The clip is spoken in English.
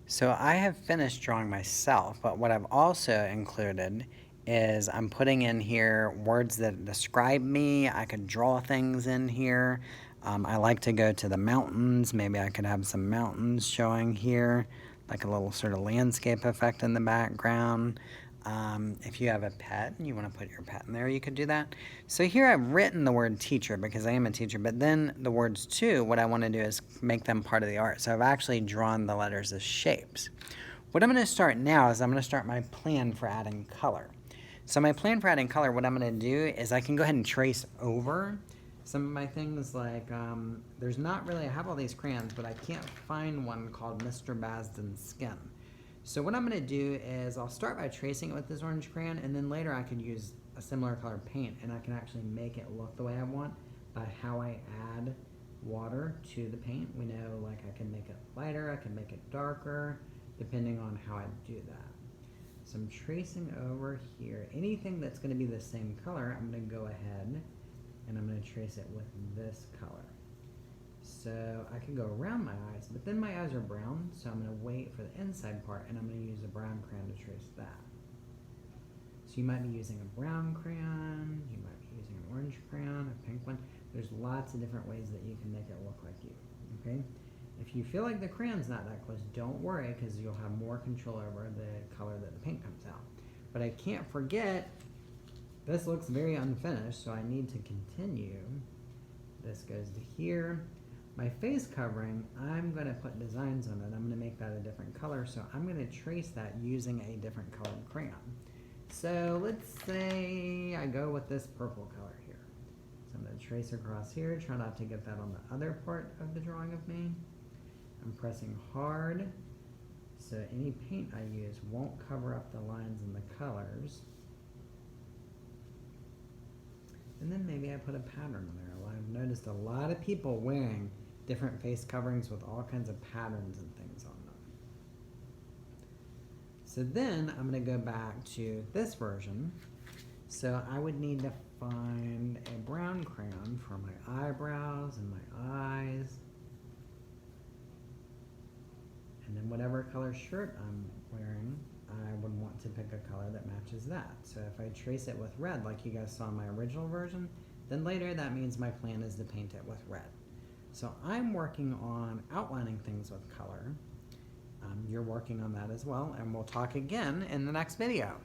So I have finished drawing myself, but what I've also included is I'm putting in here words that describe me. I could draw things in here. I like to go to the mountains. Maybe I could have some mountains showing here, like a little sort of landscape effect in the background. If you have a pet and you want to put your pet in there, you could do that. So here I've written the word teacher because I am a teacher, but then the words too, what I want to do is make them part of the art. So I've actually drawn the letters as shapes. What I'm going to start now is I'm going to start my plan for adding color. So my plan for adding color, what I'm going to do is I can go ahead and trace over some of my things like, there's not really, I have all these crayons, but I can't find one called Mr. Basden's Skin. So what I'm going to do is I'll start by tracing it with this orange crayon, and then later I could use a similar color paint, and I can actually make it look the way I want by how I add water to the paint. We know like I can make it lighter, I can make it darker, depending on how I do that. So I'm tracing over here. Anything that's going to be the same color, I'm going to go ahead and I'm going to trace it with this color. So I can go around my eyes, but then my eyes are brown, so I'm going to wait for the inside part, and I'm going to use a brown crayon to trace that. So you might be using a brown crayon, you might be using an orange crayon, a pink one. There's lots of different ways that you can make it look like you, okay? If you feel like the crayon's not that close, don't worry, because you'll have more control over the color that the paint comes out. But I can't forget, this looks very unfinished, so I need to continue. This goes to here. My face covering, I'm going to put designs on it. I'm going to make that a different color, so I'm going to trace that using a different colored crayon. So let's say I go with this purple color here. So I'm going to trace across here, try not to get that on the other part of the drawing of me. I'm pressing hard, so any paint I use won't cover up the lines and the colors. And then maybe I put a pattern on there. I've noticed a lot of people wearing different face coverings with all kinds of patterns and things on them. So then I'm going to go back to this version. So I would need to find a brown crayon for my eyebrows and my eyes. And then whatever color shirt I'm wearing, I would want to pick a color that matches that. So if I trace it with red like you guys saw in my original version, then later that means my plan is to paint it with red. So I'm working on outlining things with color. You're working on that as well, and we'll talk again in the next video.